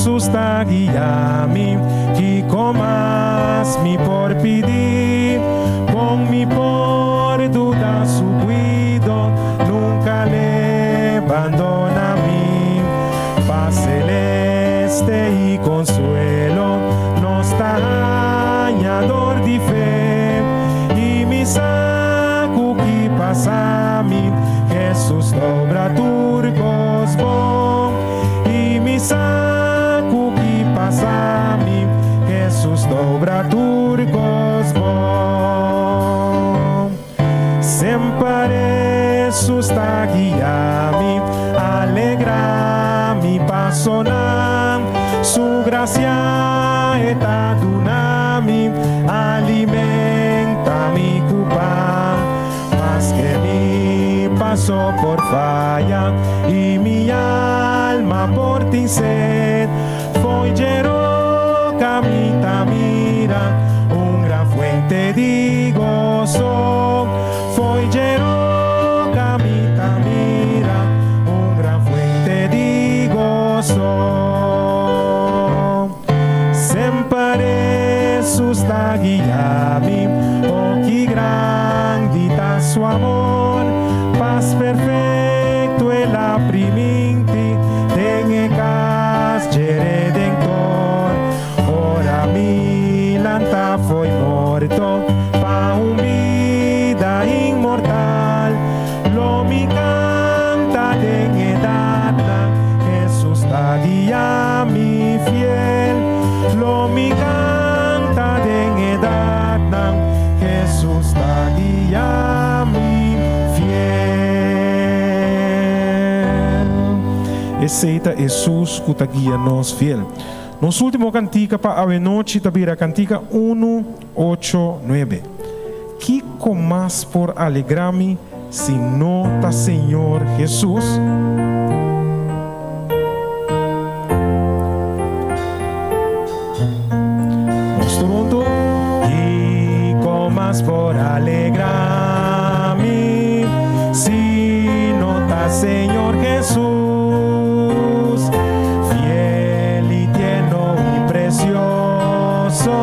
Jesús está guiando, que comas mi por pedir, con mi por duda su cuido, nunca le abandona mí. Paz celeste y consuelo, nos dañador de fe, y mi saco que pasa a mí, Jesús dobra turcos bon, y mi saco que pasa a mí, Jesús dobra turcos bon. Sempre Jesús está guiando, alegra mi paso, su gracia está donami, alimenta mi cupa, más que mi paso por falla y mi alma por ti sed, foi lleno camita mira, un gran fuente de gozo, foi lleno camita mira, un gran fuente de gozo. Sempre Jesús está guiando, oh que grande está su amor, paz perfecto el aprimente, tenga cas de redentor, ora mi lanta foi morto, pa un vida inmortal, lo mi canta de edad, Jesús está guiando mi fiel, lo mi canta de edad, Jesús está guiando mi fiel. Essa Jesus que está guiando nos fiel. Nos último cantica para a noite tabira cantica 1:8-9. Que comas por alegrarme se nota Senhor Jesus? Por alegrarme, si nota Señor Jesús, fiel y tierno y precioso,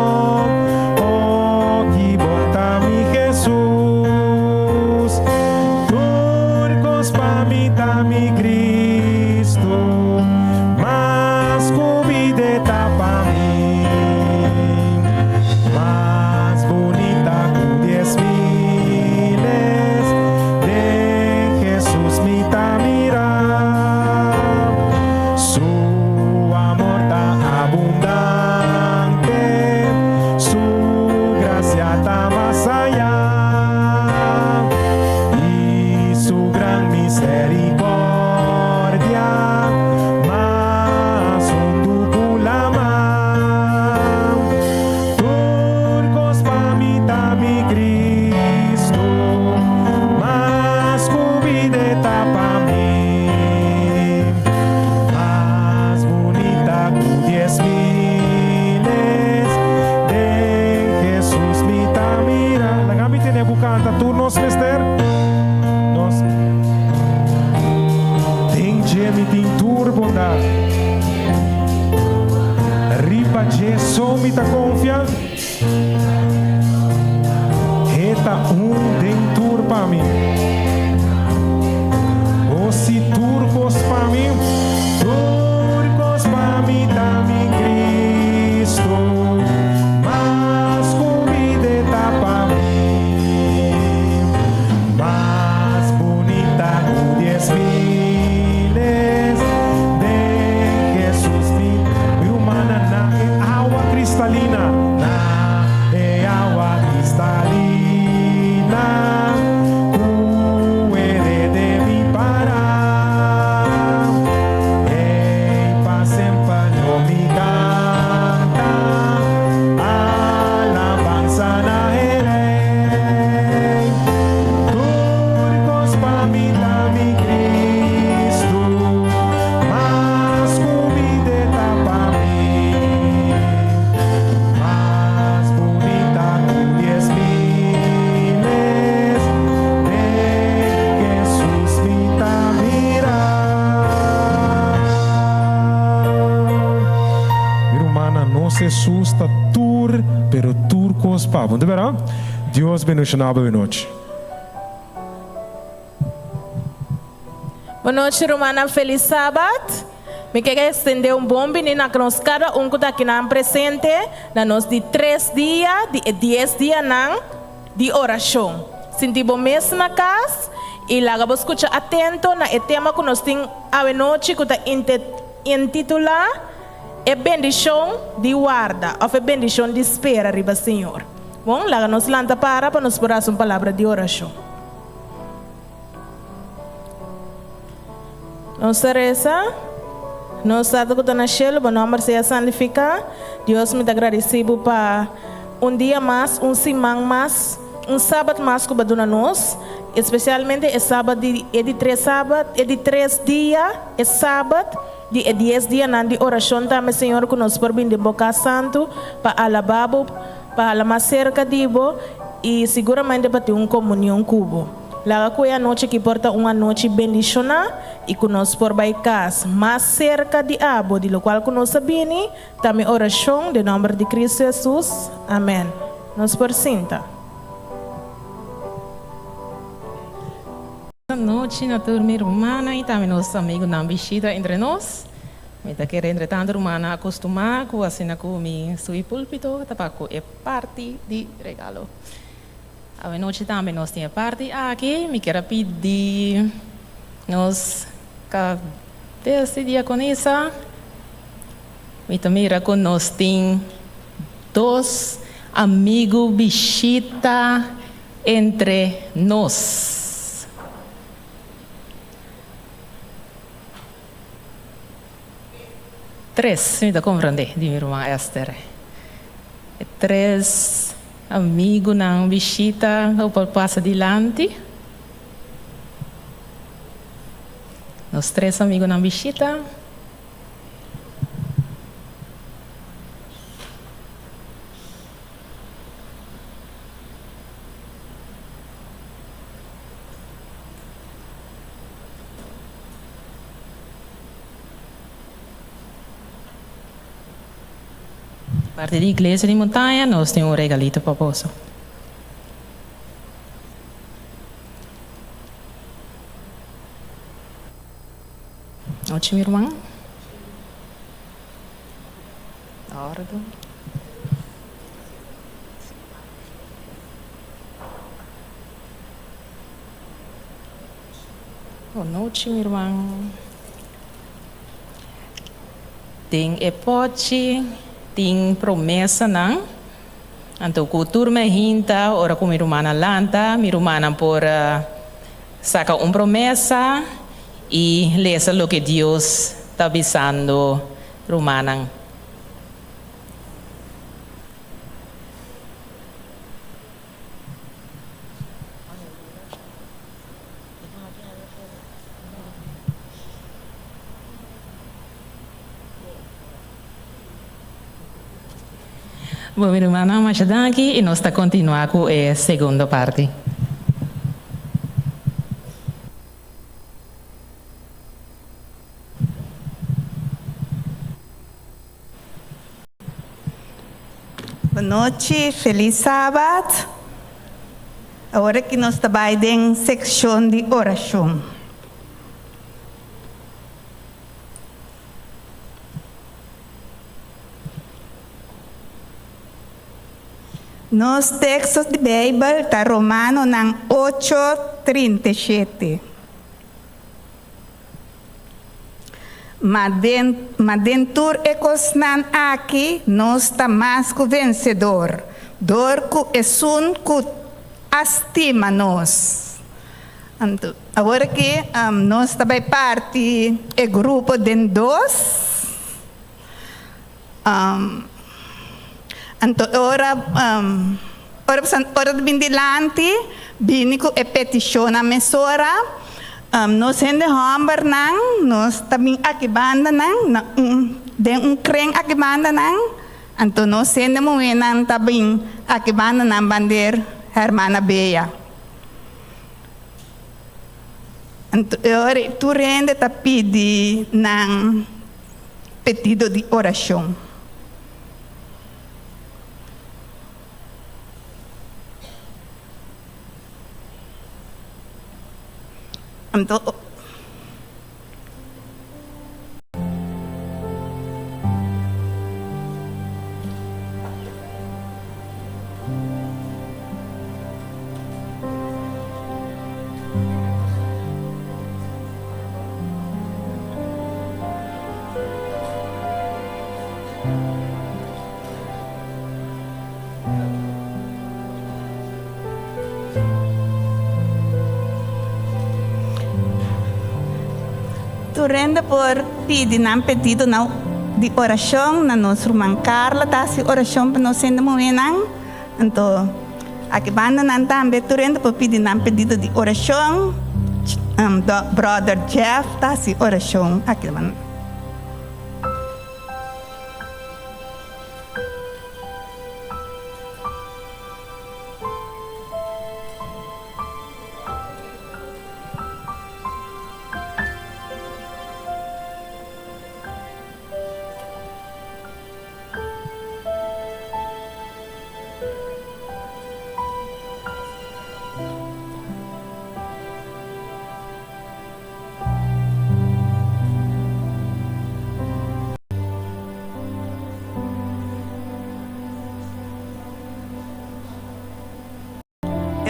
oh que bota mi Jesús, turcos pa mí ta mi Cristo, más cubideta pa mí. Somita confia Eta dentur pa mim, o si turcos pa mim ta mi Cristo, mas cubideta pa mim, mas bonita com 10,000 de Jesus mi humana na agua cristalina, na agua cristalina, papo, não verá? Deus bendiga boa noite. Boa noite, Romana. Feliz sábado. Me quero estender bom menino que nós cada que está aqui na presente, na nós de 3 dias, de 10 dias de oração. Sentimos mês na casa e lá vamos escutar atento na tema que nós temos a noite que está intitulado é bendição de guarda, ou é bendição de espera, riba Senhor. Bom, lá nós lanta para nos porar uma palavra de oração. Nossa reza, nós estamos com o Shelo, o nome seja santificado. Deus me agradecido para dia mais, semana mais, sábado mais que vai nós, especialmente é sábado de 3 dias, é sábado de 10 dias de oração também, Senhor, que nós por de boca santo para alabar, para alabar cerca de bo e seguramente para ter comunhão cubo. Lá que é a noite que porta uma noite bendicionada e que nós por vai casa mais cerca de abo, de lo qual que nós sabemos, também oração de nome de Cristo Jesus. Amém. Nós por sinta. Boa noite na turma romana e também nosso amigo na visita entre nós. Me está querendo entretanto romana acostumar com a cena com mi sui púlpito, tapaco é parte de regalo. A noite também nós temos parte aqui, me quero pedir nós desse dia com essa, me também com nós tem 2 amigos visita entre nós. Três, me dá compreender, de minha irmã Esther. 3 amigos na visita, ou passa adiante. Os 3 amigos na visita. Parte da igreja de montanha, nós temos regalito para você. Noite, minha irmã. Ordo. Boa noite, minha irmã. Tem epote. Tem promessa não? Então, cultura me hinta, ora com minha irmã lanta, minha irmã por saca promessa e lesa o que Deus está avisando romana. Bom, minha irmã, mas aqui e nós está continuando com a segunda parte. Boa noite, feliz sábado. Agora que nós trabalhamos em secção de oração. Nos textos de Bíblia está Romano ng 8:37. Madentur ekosnan aqui nós está mais que vencedor. Dor que é um que estima nós. Agora que nós também parte do grupo de 2. Ora de bindilante, bini ko e petition na mesora, nos hende hambar nang, nos tabing akibanda nang, den kreng akibanda nang, anto nos hende mo nang tabing akibanda nang bander hermana Bea. Anto ora tu rende tapidi nang pedido de oração. Então, Turenda por pedir nam pedido na de oração na nossa irmã Carla, tá se oração para nós sendo moenang. Então, aqui banda nan também turenda por pedir nam pedido de oração. Do brother Jeff, tá se oração aqui banda.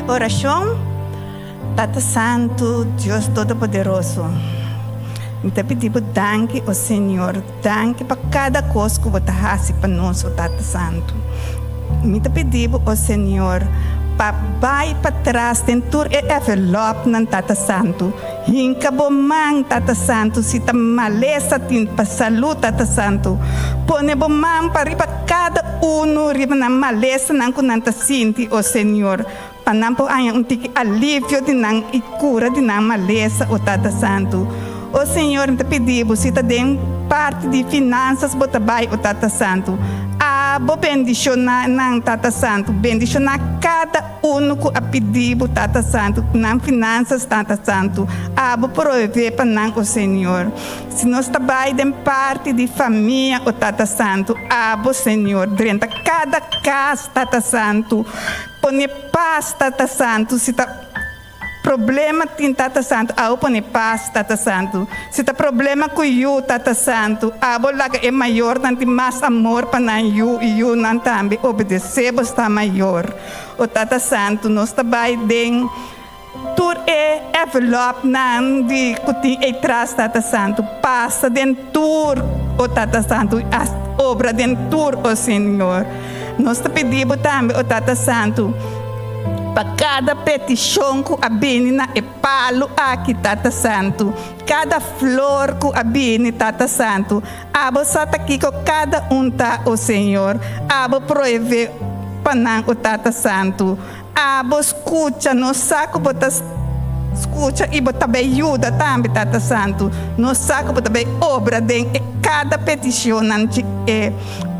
Oração, Tata Santo, Deus Todo-Poderoso. Me te pedimos danke ao Senhor, danke para cada coisa que você faz para nós, Tata Santo. Me te pedimos ao Senhor, para vai para trás, tentar envelope ng Tata Santo. Hinka bomang Tata Santo, si ta malesa tin pa salut Tata Santo. Pone bomang para cada uno riba na malesa ng kunanta sinti, o Senhor. Panampo ay ang tiki alivio din ng ikura din ng malesa, o Tata Santo. O Senhor, te pedimos, se ta den parte de finanças, botabay, o Tata Santo. Abo bendicionar ng Tata Santo, bendicionar cada uno ko a pedido, Tata Santo, ng finanças, Tata Santo. Abo prover pa ng o Senhor. Se nós tabay den parte de família, o Tata Santo, abo, Senhor, drenta cada casa, Tata Santo. Pone paz, Tata Santo, se ta problema tem Tata Santo, ao pone paz, Tata Santo. Se ta problema com you, Tata Santo, abo laga é maior, nanti mais amor para you e you nan também obedecemos está maior. O Tata Santo, nós trabalha den tur envelope nan de kuti e traz, Tata Santo, passa den tur, o Tata Santo, as obra den tur, o Senhor. Nós te pedimos também, o Tata Santo, para cada petição que abine na epalo aqui, Tata Santo, cada flor que abine, Tata Santo, abo sa aqui com cada tá, o Senhor, abo prover para o Tata Santo, abo escuta, no saco botas escuta e bota bem ajuda também, Tata Santo, no saco bota bem obra de cada petição nanti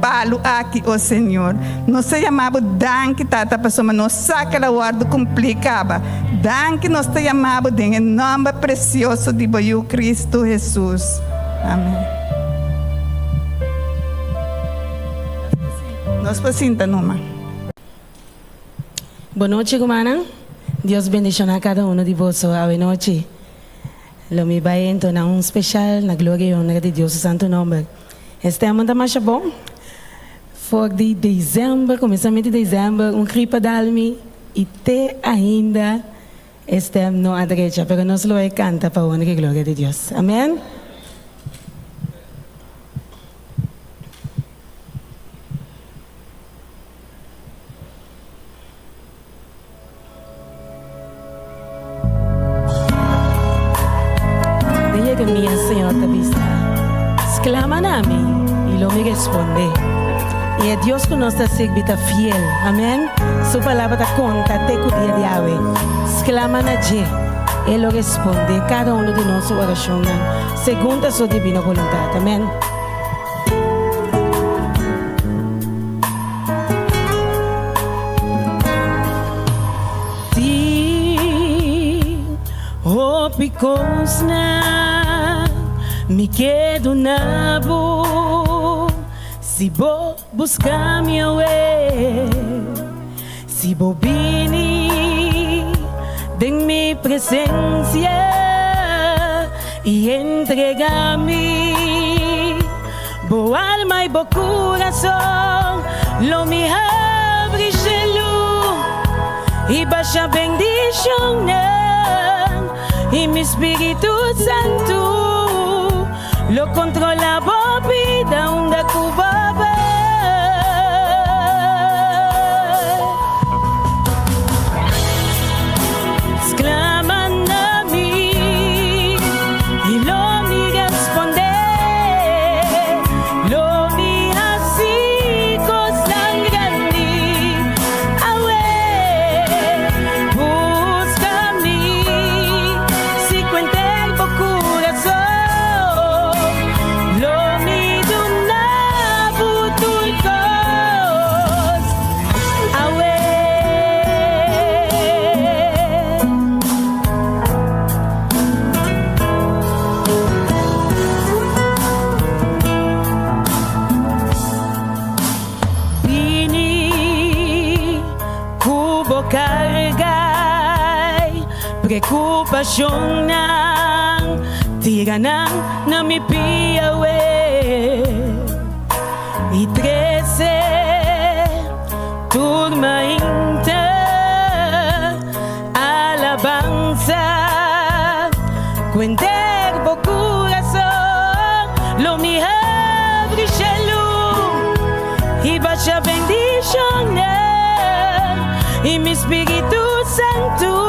palo aqui, o Senhor. Nós te chamamos danke, Tata, pessoa, nós saca la guarda complicava. Danke, nós te chamamos em nome precioso de Boiú Cristo Jesus. Amém. Nós pacienta numa. Boa noite, hermana. Deus bendiga a cada um de vocês hoje noite. Lo me vai então na especial na glória e honra de Deus Santo nome. Estamos da mais bom. For de dezembro, começamento de dezembro, gripe d'almi e até ainda estamos na direita, pero nós lo canta para a honra e glória de Deus. Amém. Minha Senhora te vista, exclama a mim e Ele me responde. E é Deus que nós está servindo fiel, amém? Sua palavra está conta até que o dia de hoje. Exclama na Ele, Ele responde cada um de nossas orações, segundo a sua divina vontade, amém? Ti, oh, because me quedo na boa, se vou buscar minha way, se vou vir, tem minha presença, y entrega-me bo alma y bo corazón, lo mi abre luz y baja bendición y mi Espíritu Santo lo controla bo vida onda cubaba. Preocupación nang tiranan na mi piawe y 13 turma inter alabanza cuenter bo corazón lo mi abre luz y vaya bendición y mi Espíritu Santo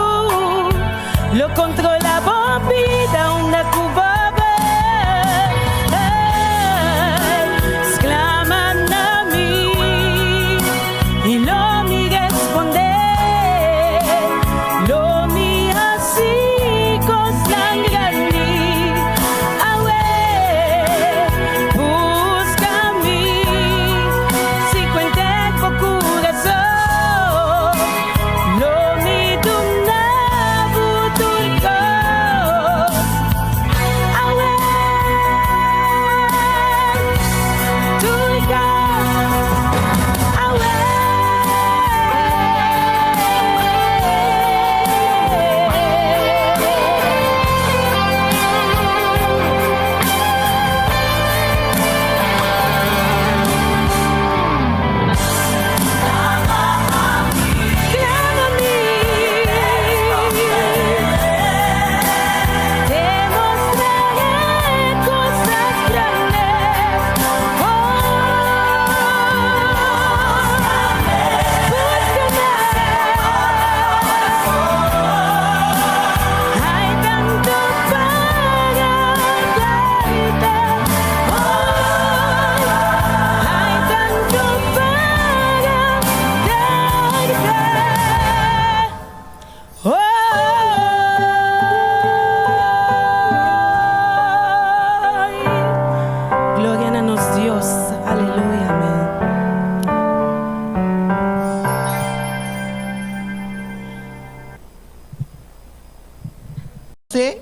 lo controla bo vida una cubaba exclaman a mí y lo mi responder lo mi así consangrani busca mí si cuente por corazón lo mi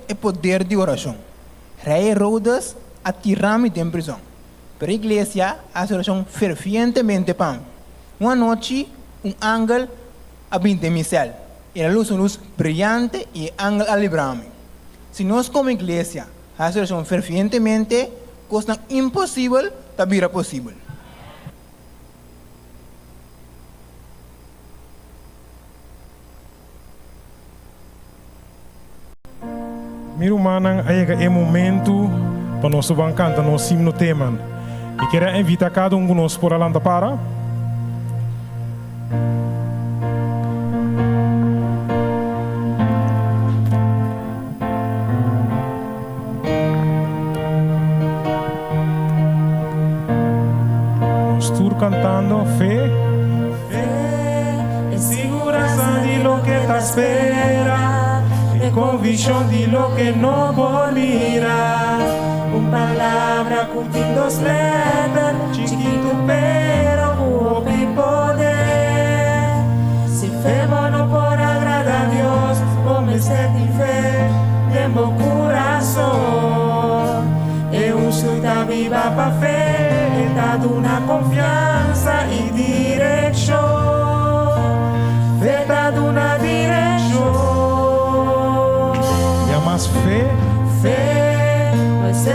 é poder de oração. Rei Herodes atirou-me em prisão. Para a igreja, a oração fervientemente pam. Uma noite, ángel abriu meu céu. Era uma luz brilhante e o ángel alibrou-me. Se nós, como igreja, a oração fervientemente, coisa impossível, também é possível. Miro manang ayaga é momento para nós cantar nosso himno tema. E quero invitar cada um de nós por alanda para. Nós estamos cantando fé. Fé, segurança de lo que te espera. Convicción de lo que no puedo mirar. Una palabra con dos letras, chiquito pero con poder. Si fe no por agradar a Dios, como sed y fe de mi corazón. Es un ciudad viva pa' fe, está de una confianza y dirección. Fe está de una dirección. Más fe, fe.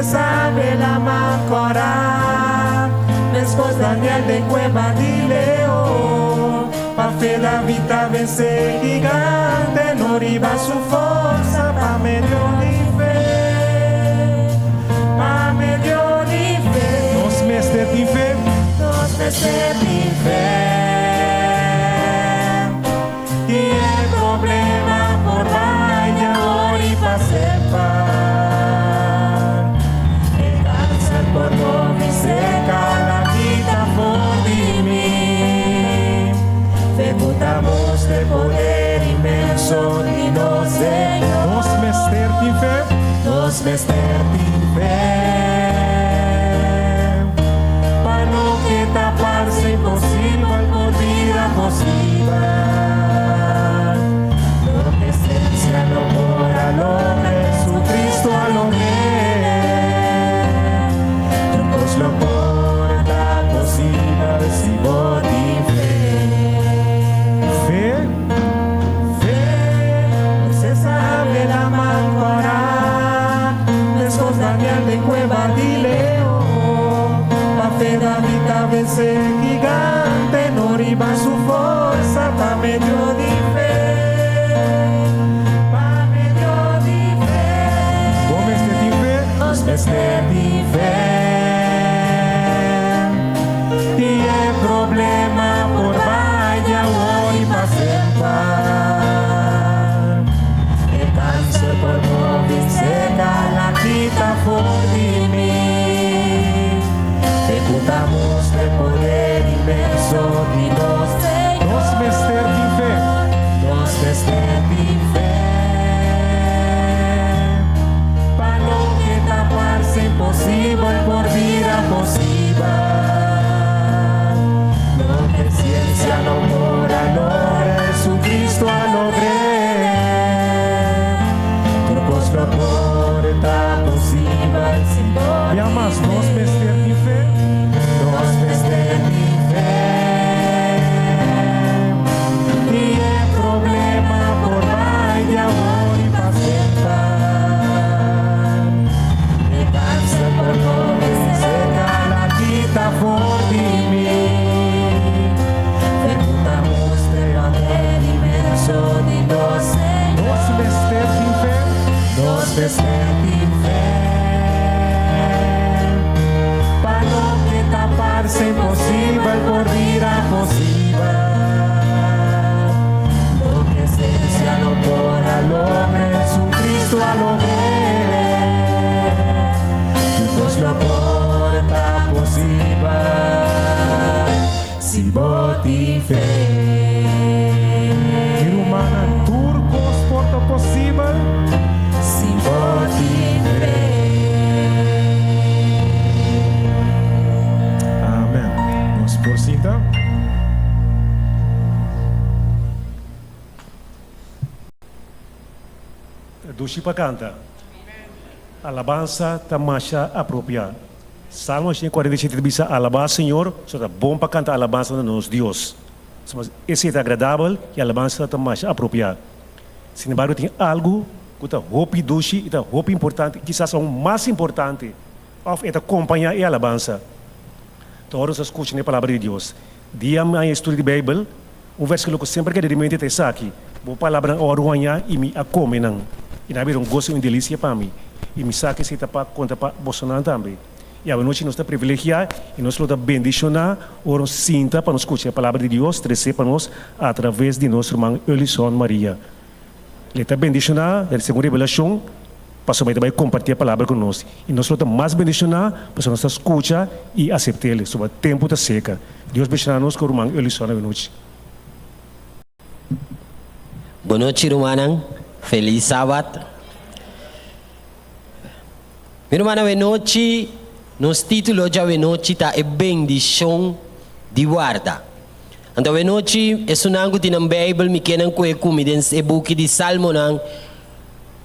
sabe la mancora, después Daniel de cueva di león, pa' fe la vita vence gigante, no riba su forza, pa' medio di fe, pa' medio di fe, nos mester di fe, nos mester di fe. Y el problema por vaya ori pa' separar. El cáncer por no mi seca la quita por di mí. Ejecutamos de poder inmenso y no Señor. Nos mester di fe. Nos mester di fe. Pa' no que taparse imposible por vida posible. No por al hombre, Jesucristo al hombre. Trucos lo porta posible si vos di fe. Fe, no se sabe la mancora. Después Daniel de cueva di león. La fe da vida vence gigante, no riba su forza, pa' medio di fe. Mester di fe. Y el problema por vaya hoy pa' separar. El cáncer por COVID seca la quita por di mí. Ejecutamos de poder inmenso y nos mester di fe. Nos mester di fe. Imposible por vida posible. Lo que ciencia no mora, logra Jesucristo a lograr. Trucos lo porta posible. Y más nos mester di fe. Nos mester di fe. Y el problema por vaya hoy pa' separar. Por no seca la quita por di mí. Ejecutamos de poder inmenso di nos Señor. Nos mester di fe. Nos mester di fe. Pa' no que taparse imposible por vida posible. Lo que esencia no por al hombre, Jesucristo al hombre. Lo porta posible si vos di fe. Humana turcos porta posible si vos di fe. Amén. Nos porcita. Dushipa canta. Alabança tamasha apropriada. Salmo 147 bisa alabar Senhor, so tá bom para cantar alabança de nos Deus. Mas esse é agradável e alabança tamasha apropriada. Sin embargo, tem algo que tá roupa doce e tá roupa importante, quizás o mais importante, of é acompanhar a alabança. Todos escutam a palavra de Deus. Dia mais estudo de Bíblia, versículo que sempre quero remente está aqui. Boa palavra oruanha e me acome não. E na verdade gosto e delícia para mim. E me saque se para conta para Bolsonaro também. E a noite nós está privilegiado e nós está bendicionar, oram sinta para nós escutar a palavra de Deus, trazer para nós através de nosso irmão Elison Maria. Ele está bendicionar, ele segunda revelação, para também compartilhar a palavra conosco. E nós está mais bendicionar, para nós escutar e aceitar ele, sobre o tempo da seca. Deus bendicionar nós com o irmão Elison na noite. Boa noite, irmão. Feliz sábado. Meu irmão, a noite, nos títulos de a noite está a bendição de guarda. Então, a noite, é sonango de na Bíblia, me querem comer dentro do book de Salmo,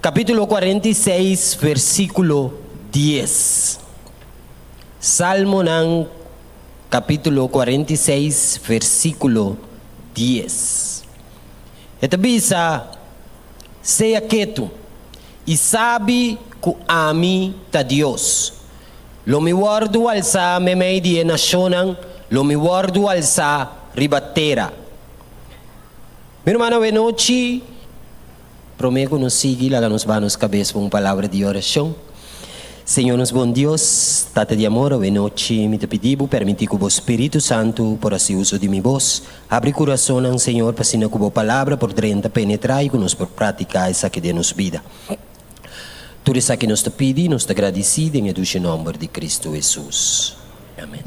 capítulo 46, versículo 10. Salmo, capítulo 46, versículo 10. Esta bisa, seja quieto e sabe que ami ta Deus. Lo mi guardo alza me di nacionan, lo mi guardo alza ribatera. Mi hermano, buenas noches. Prometo nos seguir, la nos vamos cabeza con palabra de oración. Senhor, nos bom Deus, Tata de amor, buenas noches, me te pedimos, permitir que o Espírito Santo, por assim uso de minha voz, abre o coração, Senhor, para que a palavra por dentro penetrar e que nos por praticar essa que de nos vida. Tudo isso que nos te pedi, nos te agradecido em o nome de Cristo Jesus. Amém.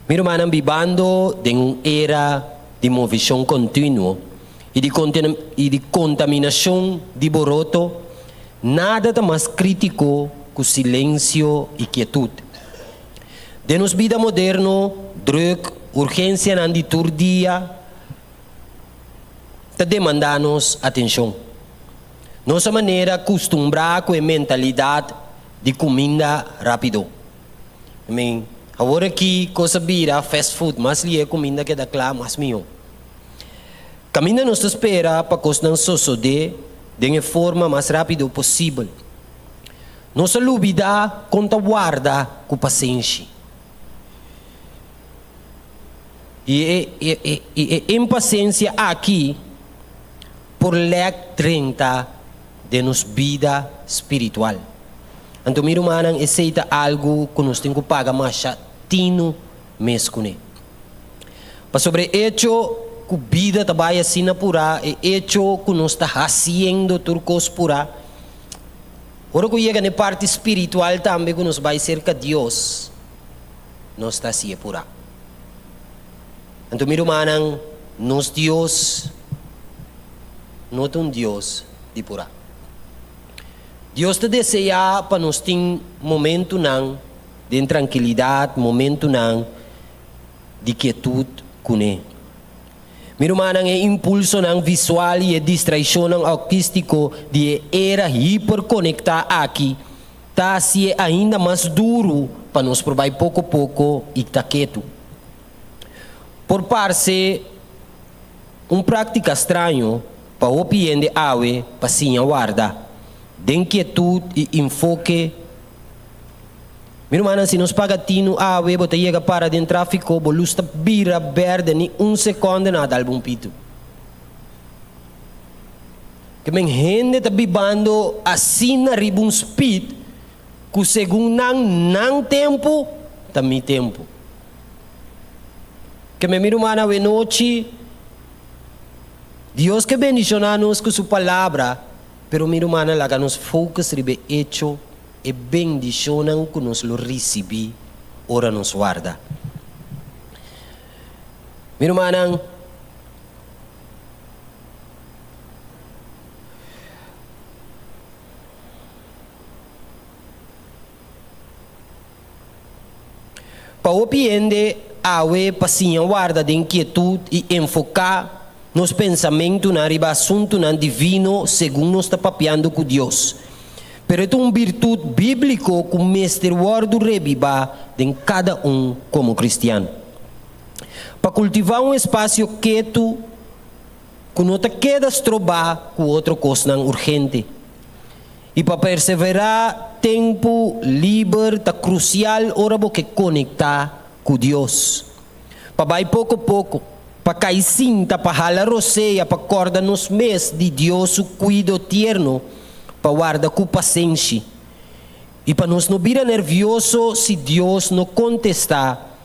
Meu irmão, vivendo em uma era de movição contínua e de contaminação de boroto, nada está mais crítico que o silêncio e quietude. De nos vida moderna, druk, urgência na dia, está demandando-nos atenção. Nossa maneira acostumada com a mentalidade de comida rápido. Agora aqui, coisa vira fast food, mas ali é comida que dá claro, mais melhor. Caminha nos espera para que nós suceder de uma forma mais rápida possível. Nossa lúbida conta guarda com paciência. E impaciência aqui por ler 30 de nossa vida espiritual. Então, meu irmão, aceita algo que nós temos que pagar mais tino mesmo. Para sobre hecho que a vida trabalha assim na pura, e hecho que nós está fazendo turcos pura. Ora que chega na parte espiritual também que nos vai cerca de Deus, nós está assim pura. Então, meu irmão, nós Deus, não é Deus de pura. Deus te deseja para nós ter momento não de tranquilidade, momento não de quietude com Ele. Meu irmão, é impulso não visual e distração não artístico de era hiperconectar aqui, tá se ainda mais duro para nós provar pouco a pouco e tá quieto. Por parte prática estranho para o piende awe para sim guarda, de inquietude e enfoque. Meu irmão, se nos paga tino awe, bota chega para dentro tráfico, bolusta vira verde ni segundo nada album pito. Que men gente tá bibando assim na ribun speed, que segundo não tempo, também tempo. Que meu irmão, a noite, Deus que bendicionar-nos com sua palavra, pero meu irmão, lá nos focus ribe hecho e bendicionam que nos lo recebi, ora nos guarda. Meu irmão, para o piende awe pasinha guarda de inquietude e enfocar nos pensamentos na riba assunto na divino segundo nos está papiando com Deus. Pero é uma virtude bíblica que o mestre guarda reviva em cada como cristiano. Para cultivar um espaço quieto, que não te quedas trobar com outra coisa urgente. E para perseverar tempo livre, é crucial hora que conectar com Deus. Para vai pouco a pouco, para cair cinta, para ralar roceia, para acordar nos meses de Deus, o cuido tierno, para guardar com paciência. E para nós não virar nervioso se Deus não contestar,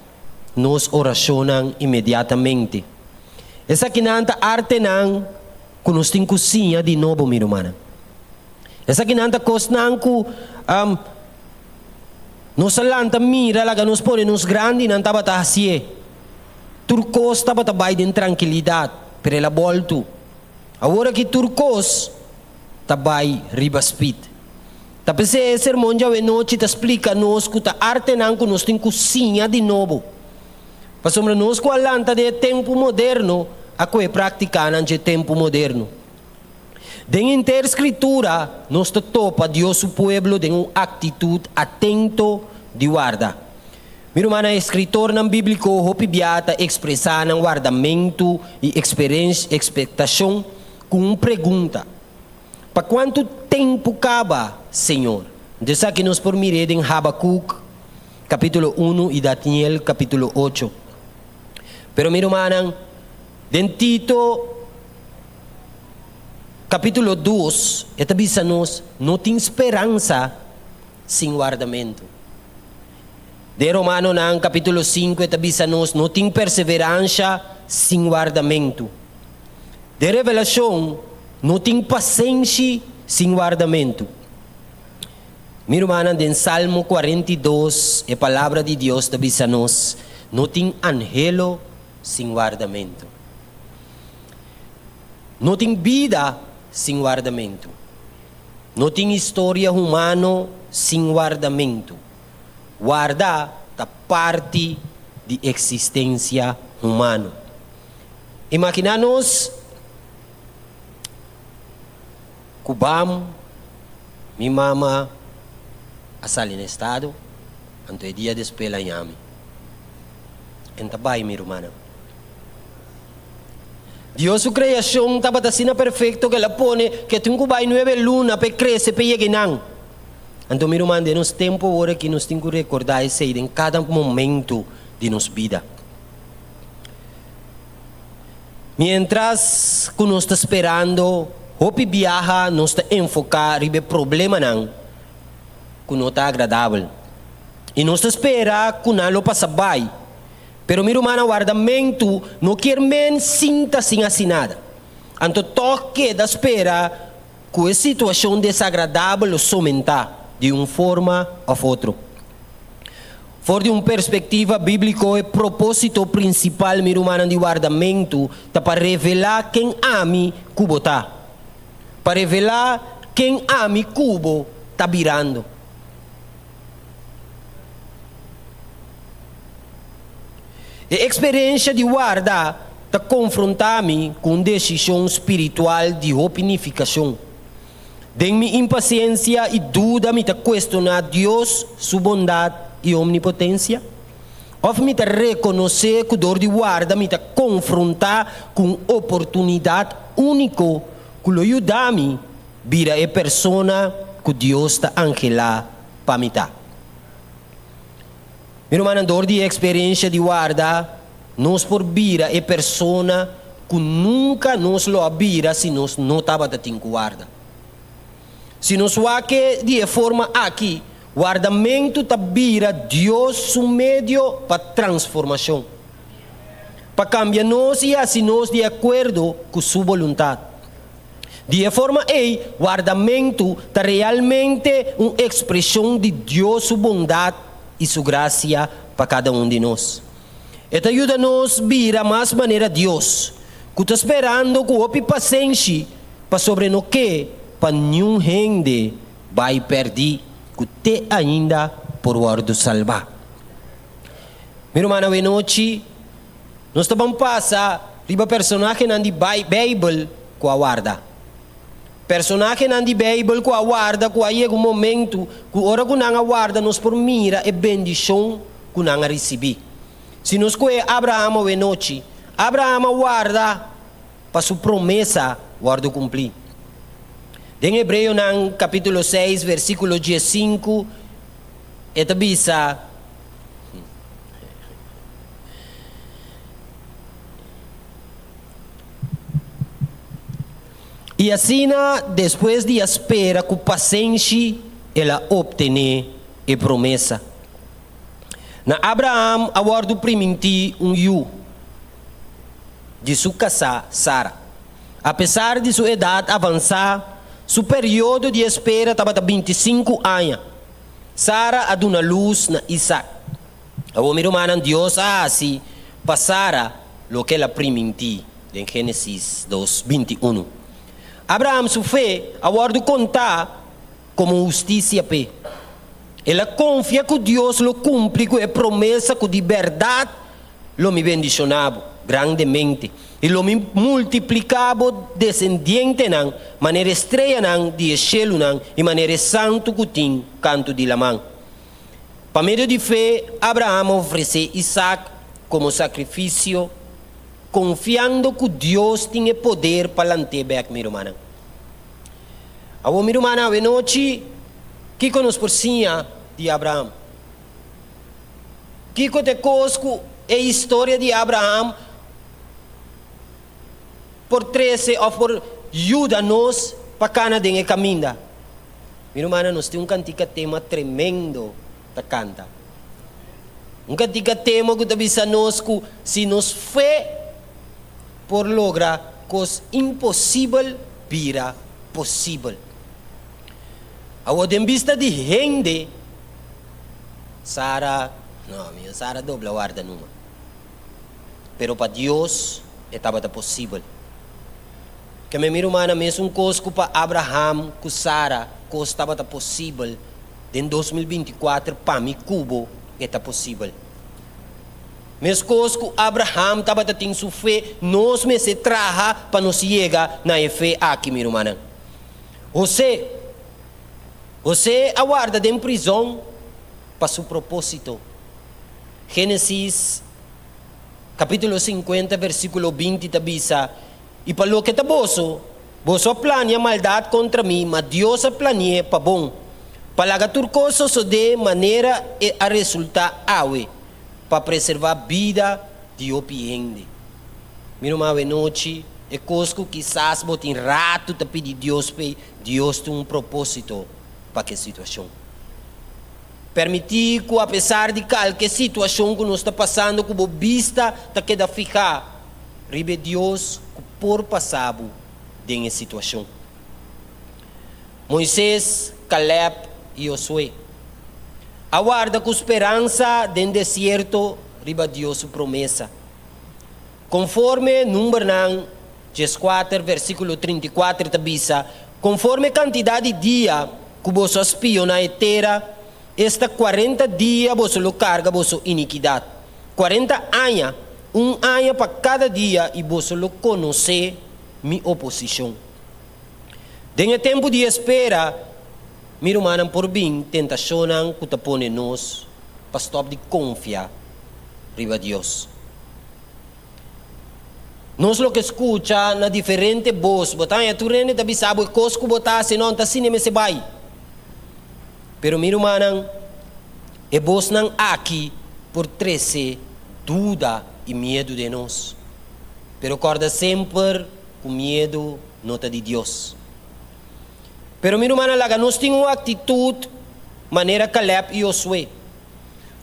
nós oracionamos imediatamente. Essa que não é arte não, que nós temos cozinha de novo, minha irmã. Essa que não é coisa não, que nós lanta mira, lá que nós põe nos grandes, não estava assim. Turcos estava trabalhando em tranquilidade, pero ela voltou. Agora que Turcos tabay riba speed. Tapos esse sermão já noite te explica nos que a arte não que nós temos cozinha de novo. Para sobre nós que a lanta de tempo moderno, a que praticam de tempo moderno. Dentro da escritura, nós te topa Deus o pueblo de uma atitude atento de guarda. Meu irmão, escritor não bíblico, Hopi Biata expressar um guardamento e expectação com uma pergunta. Para quanto tempo acaba, Senhor? Deus aqui nos por mirar em Habacuc, capítulo 1 e Daniel, capítulo 8. Pero meu irmão, em Tito, capítulo 2, esta-nos não tem esperança sem guardamento. De Romano, no capítulo 5, esta-nos não tem perseverança sem guardamento. De Revelação, não tem paciência sem guardamento. Minha irmã, em Salmo 42, a palavra de Deus tabisa-nos, não tem angelo sem guardamento. Não tem vida sem guardamento. Não tem história humana sem guardamento. Guarda da parte de existência humana. Imagina-nos Cubam, minha mama, asal no estado, anto dia después la llame. Entabay, mi hermana. Dios su creación estaba así perfecto que la pone, que tengo 9 lunas, pe crece, pe lleguenan. Então, mi hermana, de nos tempo ahora que nos tengo que recordar ese en cada momento de nos vida. Mientras que nos está esperando, hopi viaja, nos está enfocar ribe problema não, que não está agradável. E nos está espera que não lo passa bem. Pero meu irmão, guardamento não quer men sinta sem assinada. Então toque da espera que a situação desagradável somente de uma forma ou outra. For de uma perspectiva bíblica, o propósito principal, meu irmão, de guardamento é para revelar quem ame cubo está. Para revelar quem ame cubo está virando. A experiência de guardar está confrontar-me com decisão espiritual de opinificação. De minha impaciência e dúvida, me está questionar Deus, sua bondade e omnipotência. Ou me está reconhecer que o dor de guarda me está confrontar com oportunidade única que lo ajuda-me vira a persona que Deus está angelar para me dar. Meu irmão, dor de experiência de guarda, nós por vira a persona que nunca nos lo vira se nós não estava tendo guarda. Se nós que de forma aqui, guardamento tá vira Deus um meio para transformação. Para cambiar nós e assim nós de acordo com sua vontade. De forma aí, guardamento tá realmente uma expressão de Deus sua bondade e sua graça para cada um de nós. Esta ajuda-nos a vir a mais maneira Deus, que está esperando que o paciência para sobre no que para nenhum gente vai perder, que te ainda por guardo salvar. Meu irmão, hoje noite, nós estamos passando riba personagem na Bíblia com a guarda. Personagem na Bíblia com a guarda, com aí um momento, que hora que não guarda, nós por mira e bendição que não recebi. Se nós conhe Abraão hoje noite, Abraão guarda para sua promessa, guarda cumprir. Em Hebreu, no capítulo 6, versículo 15, esta bisa, e assim, depois de espera, com paciência, ela obtém a promessa. Na Abraão, aguardo primeiro yu de sua casa, Sara. Apesar de sua idade avançar, seu período de espera estava de 25 anos. Sara a dona luz na Isaac. O meu irmão, Deus assim passara o que ela permitiu em Gênesis 2, 21. Abraão, sua fé, aguardo contar como justiça pé. Ela confia que Deus lo cumpre com a promessa que de verdade lo me bendicionava grandemente. E lo me multiplicava descendiente nan, maneira estreia nan, de cielo nan, e maneira santo que tem canto de lamang. Para meio de fé, Abraão ofereceu Isaac como sacrifício, confiando que Deus tinha poder para manter bem, meu irmão. Awo mi rumana we nochi, kiko nos porsinha de Abraham. Kiko te cosco é a história de Abraham por 13 ou por ajuda-nos para cana de caminho. Mi rumana, nós temos cantica tema tremendo da canta. Cantica tema que tabisa nos que se nos fé por lograr cos impossível vira possível. Ao em vista de gente, Sara dobla guarda numa. Pero para Deus estava possível. Que me miro mana mesmo coisa para Abraham, com Sara, que estava possível. Em 2024 para mim Cubo está possível. Mesmo coisa que Abraham estava tendo sua fé, nós me se traha para nos chegar na fé aqui, miro mana. Você aguarda de prisão para seu propósito. Gênesis capítulo 50, versículo 20, tabisa, e para lo que está vosso planeia maldade contra mim, mas Deus planeia para bom. Para a turcoso de maneira a resultar awe, para preservar a vida de opiende. Miro uma noite, é cosco quizás botem rato para pedir Deus tem um propósito para que situação. Permitir que, apesar de qualquer situação que nós está passando, que a vista está queda ficar, ribe Deus que por passado dessa situação. Moisés, Caleb e Josué. Aguarda com esperança dentro do deserto, riba Deus sua promessa. Conforme número 4, versículo 34, tabisa, conforme a quantidade de dia que você aspia na terra, esta 40 dias você lo carga você iniquidade. 40 anos, um ano para cada dia e você lo conhecer minha oposição. Dentro tempo de espera, miro manam por bem, tentação que te põe nós, para stop de confiar riba Deus. Nós lo que escuta na diferente voz, botar a turene da bisabo cosco botar senão tá cinema se vai. Pero miro manang e voz nang aqui por 13 dúvida e medo de nós. Pero acorda sempre com medo nota de Deus. Pero miro manang laga nós temos uma atitude maneira Caleb e Josué.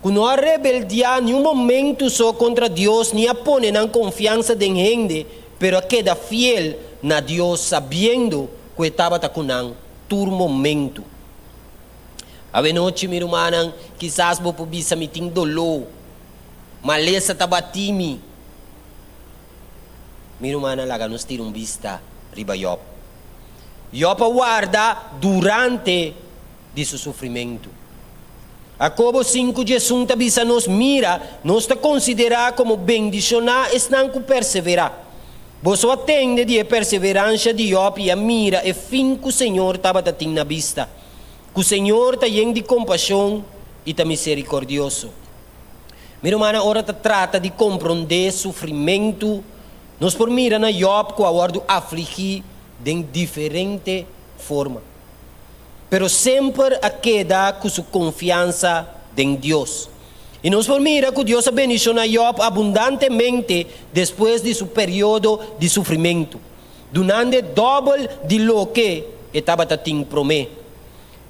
Quando não há rebeldia em um momento só contra Deus, nem a põe na confiança de gente, pero queda fiel na Deus, sabendo que estava com um tur momento. A noite, meu irmão, quizás vou por bisa me tem dolor, maleza tabatimi. Meu irmão, laga nos tira vista riba Job. Job aguarda durante de seu sofrimento. Jacobo 5:1 tabisa nos mira, nos te considera como bendicionar, estão que perseverar. Você atende de perseverança de Job e a mira e fim que o Senhor estava tendo na vista. Que o Senhor está cheio de compaixão e está misericordioso. Meu irmão, a hora trata de compreender sofrimento. Nós por mira na Job que aguardo afligir de diferente forma. Pero sempre a queda com sua confiança em Deus. E nós por mira que Deus abençoou a Job abundantemente depois de seu período de sofrimento, donando dobro de lo que estava tendo prometer.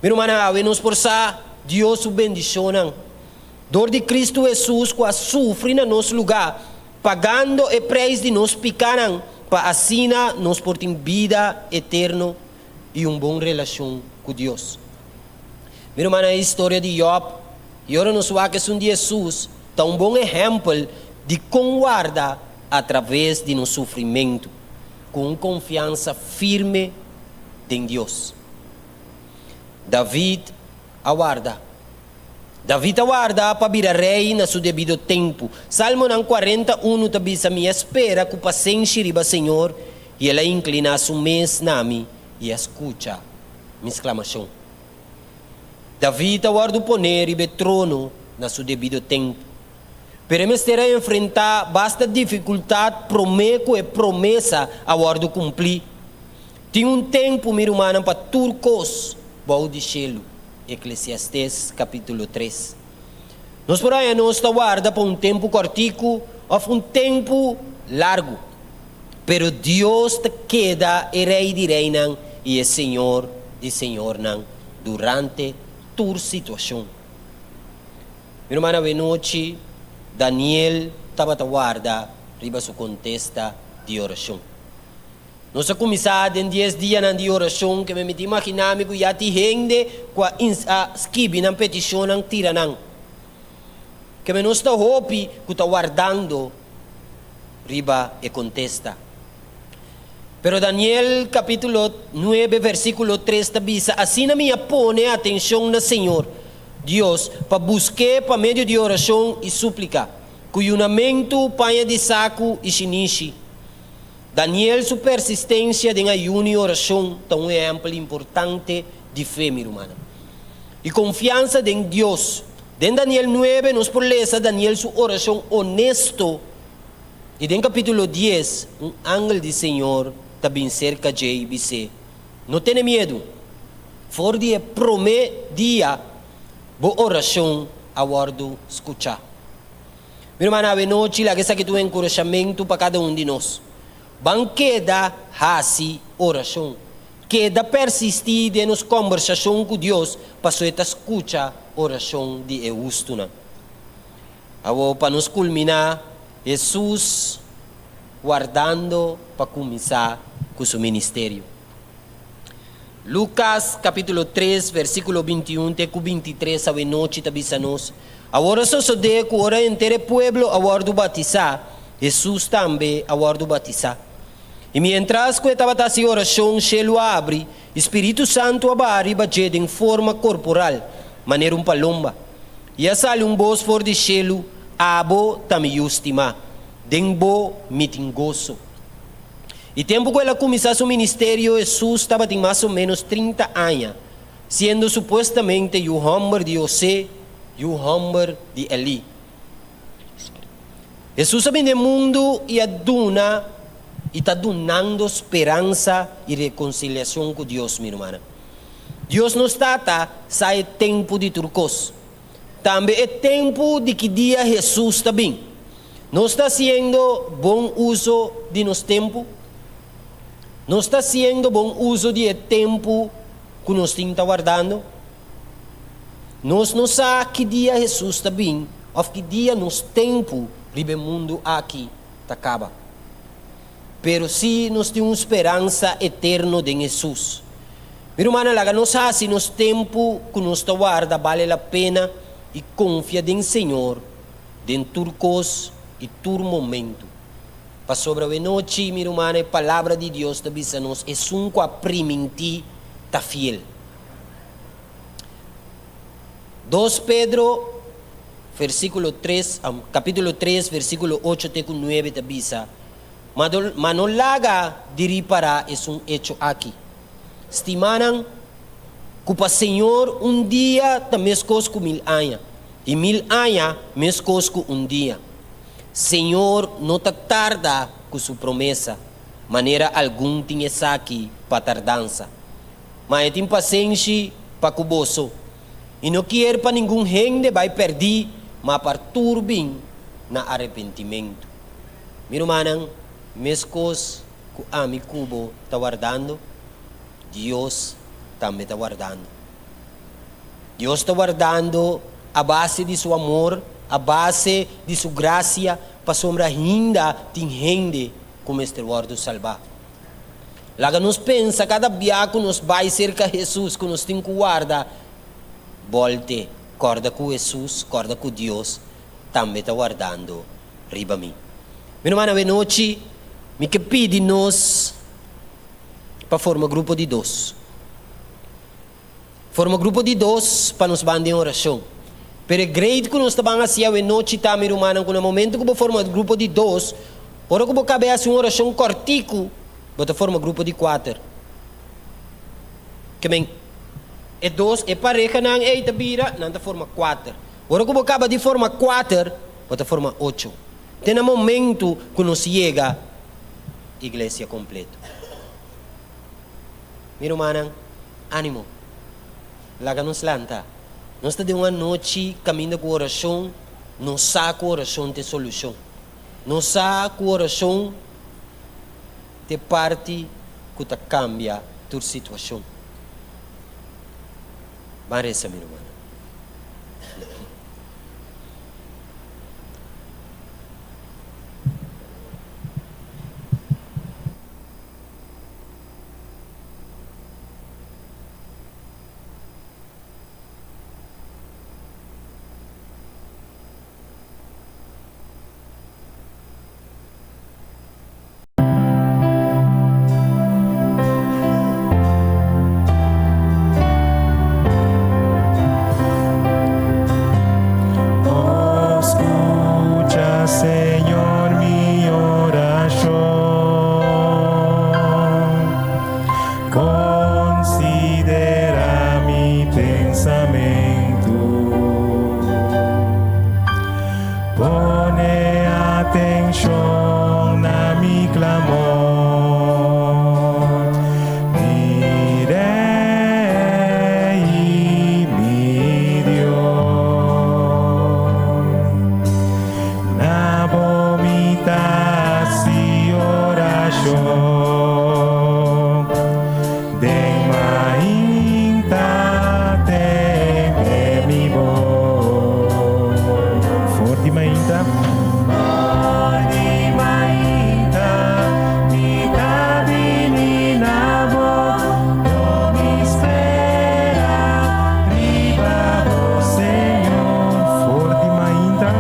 Meu irmão, nós por sa Deus o bendicionam. Dor de Cristo Jesus que sofre no nosso lugar, pagando o preço de nós picaram, para assim nós por ter vida eterna e uma boa relação com Deus. Meu irmão, a história de Job, e agora nós vemos que de Jesus está um bom exemplo de como guarda através de nosso sofrimento, com confiança firme em Deus. David aguarda para virar rei na seu devido tempo. Salmo 41 tabisa me espera com paciência riba Senhor, e ela inclina sua mente na mim e escuta minha exclamação. David aguarda poner e trono na seu devido tempo. Pero me terá enfrentar basta dificuldade, prometo e promessa aguardo cumprir. Tem tempo, minha irmã, para turcos, bom de gelo. Eclesiastes capítulo 3. Nós por aí não está guarda para tempo curtico ou tempo largo. Pero Deus te queda e rei de reinan e é Senhor de Senhor nan durante tua situação. Minha irmã, na noite, Daniel estava a guarda riba sua contesta de oração. Nós começamos em 10 dias de oração que me imaginar que já te rende com a esquive na petição ng tiranan. Que me não está hopi que está guardando riba e contesta. Pero Daniel capítulo 9 versículo 3 tabisa assim na minha pone atenção no Senhor Deus para buscar para meio de oração e súplica cuyunamento panha de saco e xinichi. Daniel sua persistência em ayuno e oração é um exemplo importante de fé, minha irmã. E confiança em Deus. Em Daniel 9 nós por ler Daniel sua oração honesto. E em capítulo 10 ángel do Senhor também cerca de ABC. Não tenha medo. For dia dia boa oração aguardo escuchar. Minha irmã, a noite lá que essa que tu encorajamento para cada de nós. Banqueda hasi oração. Queda persistir em nos conversação com Deus para sua escuta oração de Eustuna. Agora para nos culminar, Jesus guardando para começar com seu ministério. Lucas capítulo 3, versículo 21 até 23, a noite tabisanos. Agora sucede que ora inteiro pueblo aguardo batizar, Jesus também aguardo batizar. E mientras que estava a oração, o céu abre, Espírito Santo abari baje em forma corporal, maneira palomba. E a sale voz for de céu, abo também justima, denbo mitingoso. E tempo que ela começou seu ministério, Jesus estava em mais ou menos 30 anos, sendo supostamente o homem de José e o homem de Eli. Jesus vem do mundo e aduna e está donando esperança e reconciliação com Deus, minha irmã. Deus não está sai tempo de turcos. Também é tempo de que dia Jesus está bem. Não está sendo bom uso de nosso tempo. Não está sendo bom uso de tempo que nós estamos guardando. Nós não sabemos que dia Jesus está bem, ou que dia nosso tempo do mundo aqui acaba. Pero se nós temos esperança eterna em Jesus. Minha irmã, nós sabemos se nosso tempo que nós guarda vale a pena e confia em Senhor, em turcos e tur momento. Para sobre a noite, minha irmã, a palavra de Deus te diz a nós, é um primenti ta fiel. 2 Pedro, versículo 3, capítulo 3, versículo 8 até 9 te diz, manolaga diri para é um hecho aqui. Estimaram que para o Senhor dia ta mescosco 1000 anos, e 1000 anos mescosco dia. Senhor não te tarda com sua promessa, maneira algum tinha aqui para tardança. Mas tem paciência para cuboso, e não quer para nenhum gente vai perder, mas para turbin na arrependimento. Minha irmã, mescos que ami cubo está guardando, Deus também está guardando. Deus está guardando a base de seu amor, a base de sua graça, para sombra ainda tem gente como este guardo salvar. Lá nos pensa, cada dia que nos vai cerca de Jesus, que nos tem que guardar, volte, corda com Jesus, corda com Deus, também está guardando riba mim. Minha irmã, na noite, me que pede nós para formar grupo de 2. Forma grupo de 2 para nos bandar em oração. Pero é great que nós estamos assim a noite, tá, minha irmã, que no momento que eu formo grupo de 2, ora que eu cabe assim uma oração cortico, eu formo grupo de 4. Que bem, é 2, é pareja, não é itabira, não forma 4. Ora que eu acaba de formar 4, eu forma 8. Tem um momento que nos chega a igreja completa. Miro manang, ânimo. Laga nos lanta. Nós está de uma noite caminhando com oração, não sabe com oração tem solução. Não sabe com oração tem parte que te cambia tua situação. Maresa, meu irmão. Escucha, Señor, mi oración. Considera mi pensamiento. Pone atención a mi clamor. Diré y mi Dios. Na vomitasi oración. De mainta te mi voz. Forte mainta. Forte mainta. Mi cabini na voz. No me espera. Riba vos, Señor. Forte mainta.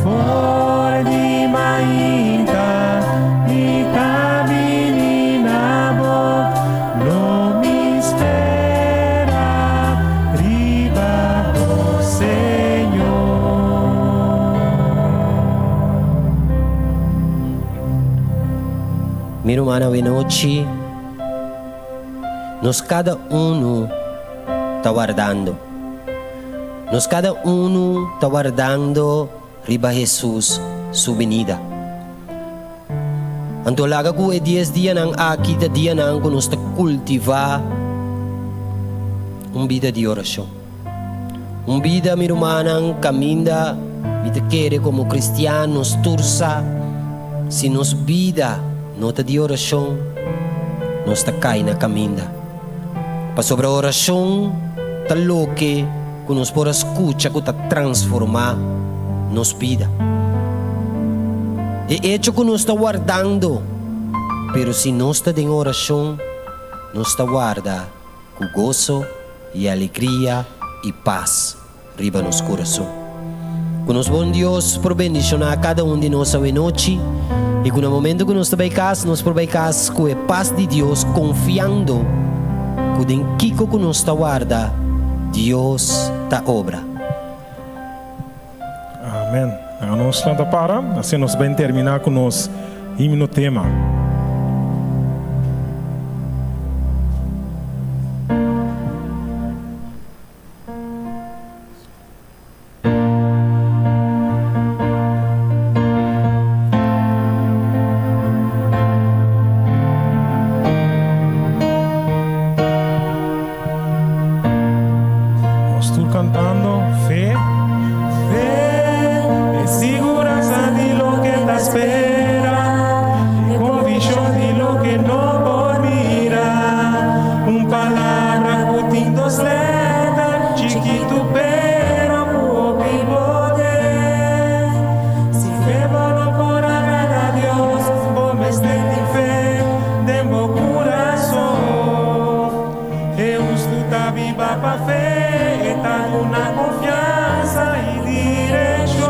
Forte mainta. Mi cabini na voz. No me espera. Riba vos, Señor. Miro mana noite, nós cada está guardando. Nós cada está guardando riba Jesus sua venida. Antolaga ko 10 dias nang aqui da dia nang ko nós cultivar vida de oração. Vida miro manang caminda, me te quere como cristianos tursa, se nos vida nota de oração, nós ta cai na caminda. Pa sobre a oração, ta loque, que nos por escuta, que ta transformar nos vida. E hecho que nós ta guardando, pero se nós ta em oração, nós ta guarda com gozo e alegria e paz riba nos coração. Que nos bom Deus por bendicionar cada de nós a noite. E que no momento que nós estamos em casa, nós estamos em casa com a paz de Deus, confiando que em Kiko que nós está guarda, Deus está obra. Amém. Nós estamos para, assim nós vamos terminar com o nosso himno tema. Cantando fe, fe, es seguranza de lo que te espera, convicción de lo que no dormirá, un palabra curtidos lenta, chiquito pero con poder, si fe no por agradar a Dios, como este de fe, de mi corazón, Jesús está viva pa fe. Una confianza y dirección,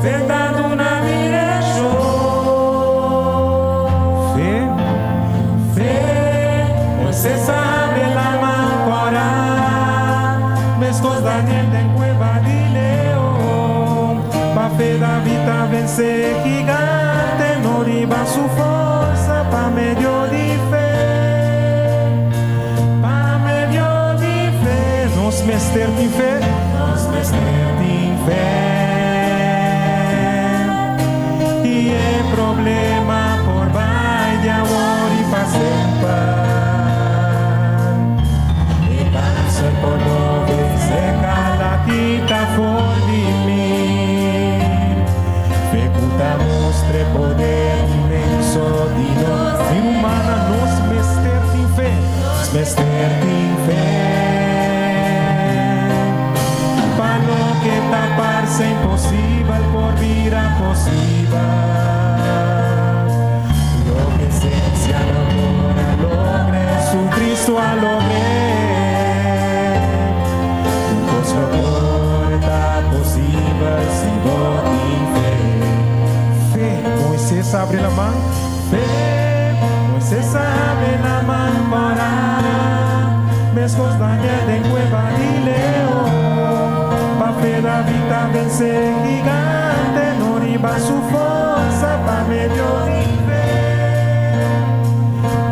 fe dando una dirección, fe, fe, você sabe la mancora, mescos Daniel de cueva de león, pa fe David vencer gigante, no riba su fuerza, pa medio de fe. Nos mester de fé, nos mester de fé. E é problema por vai de amor e paz vestirte en fe. Para lo que taparse imposible, por vida posible. Lo que esencia ahora logre, Jesucristo a logre. Juntos lo porta posible, si vos en fe. Fe, Moisés abre la mano. Fe, Moisés abre la mano para mesmos dañar de cueva y león. Pa' fe David a vencer gigante, no riba su fuerza, pa' medio de fe.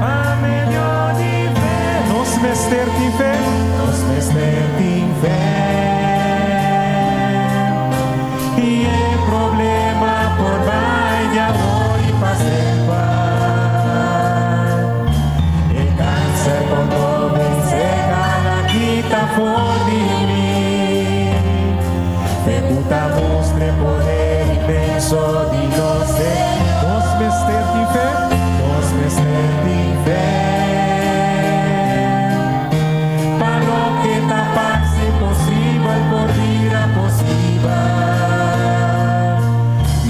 Pa' medio de fe, nos vestirte en fe, nos vestirte en fe. Y el problema por vaya hoy pa' el cáncer por todo seca la quita por mí. Fe puta mostre poder inmenso de los de nos vestirte en fe, nos vestirte en fe. Pa' lo que taparse posible, por vida posible.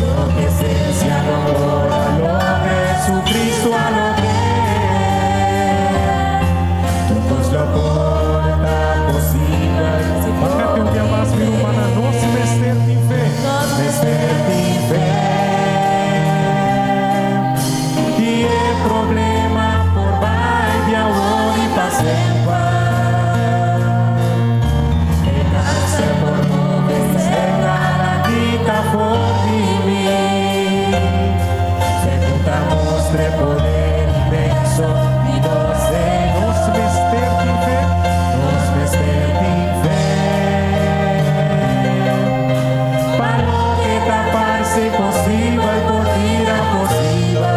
Lo que esencia logra, logre, Jesucristo a logre. Todos lo porta posible. Porque un día más mi humana nos vestirte en fe, vestirte en fe. Y el problema por vaya ahora y pa' siempre. El cáncer por no vencer la quita por mí. Se junta mostre poder inmenso y nos vestirte en fe, nos vestirte en fe. Para lo que taparse posible, por vida posible.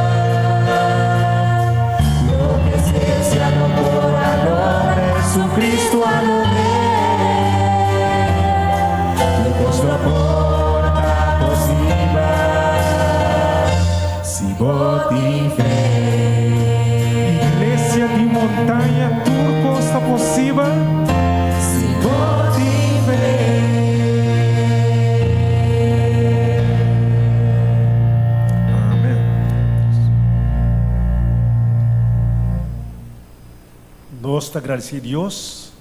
Lo que esencia no podrá lograr, Jesucristo a lograr. Dios lo porta posible. Si vos en fe. Iglesia de montaña, tu costa posible. Si vos en fe. Amén. Nós te agradecemos, Deus,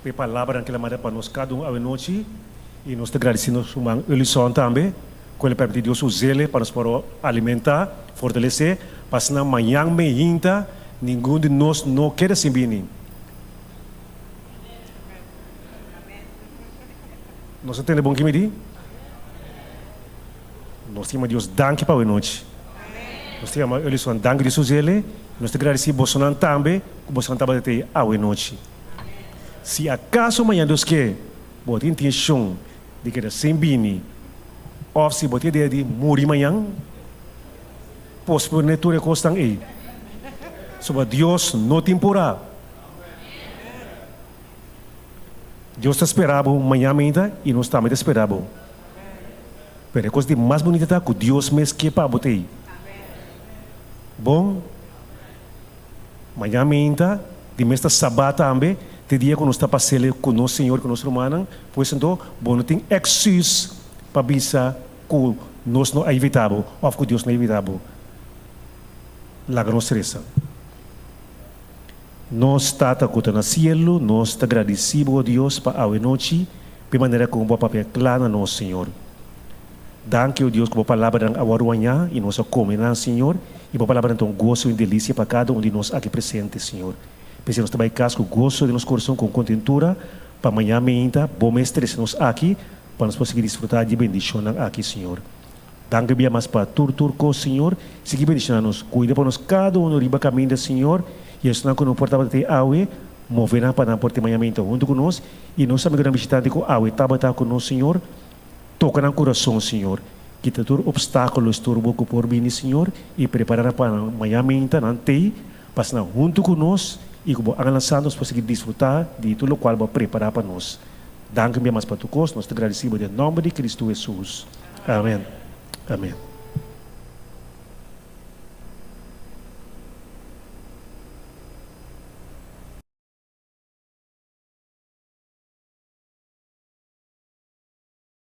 pela palavra que Ele manda para nós cada a noite. E nós te agradecemos por uma eleição também. Com Ele permite Deus usar Ele para nos poder alimentar, fortalecer. Para que amanhã, meia, nenhum de nós não quer se bem. Nós temos bom que me diz? Nós temos Deus danke para a noite. Nós temos eleição danke de usar Ele. Nós te agradecemos Bolsonaro também, que Bolsonaro também tem a noite. Se acaso amanhã Deus quer, boa intenção de que sem bem, ou se boa ideia de morrer amanhã, pois por natura costam aí. Sobre Deus não temporá. Deus te esperava amanhã ainda e nós também te esperava. Mas a coisa de mais bonita é que Deus me esquepa a botei. Bom, amanhã ainda, de mês sábado também, te dia que nós está passando com o nosso Senhor, com o nosso romano, pois então, bom, não tem excuse para pensar que nós não é evitável, ou que Deus não é evitável. Lá que nós resta. Nós estamos aqui no cielo, nós te agradecemos a Deus para a noite, de maneira como o papel claro no nosso Senhor. Danke a Deus que a palavra da amanhã e nós comemos, Senhor, e a palavra então gozo e delícia para cada um de nós aqui presente, Senhor. Pensei nós também casco gozo de nosso coração com contentura para amanhã ainda, bom mestre, nós aqui, para nós conseguir desfrutar de bendição aqui, Senhor. Danke bem mais para turco, Senhor, seguir bendicionando-nos, cuida para nós cada um no riba caminho, Senhor, e isso não que não portava até aue, moverá para não portar amanhã então junto conosco, e nós também queremos visitante com aue, estava conosco, Senhor, toca no coração, Senhor, quita todo obstáculos, turbo por mim, Senhor, e preparar para amanhã então, ante, para junto conosco, e como lançando-nos para conseguir desfrutar de tudo o qual vai preparar para nós. Danke bem mais para tu costo, nós te agradecemos em nome de Cristo Jesus. Amém. Amém.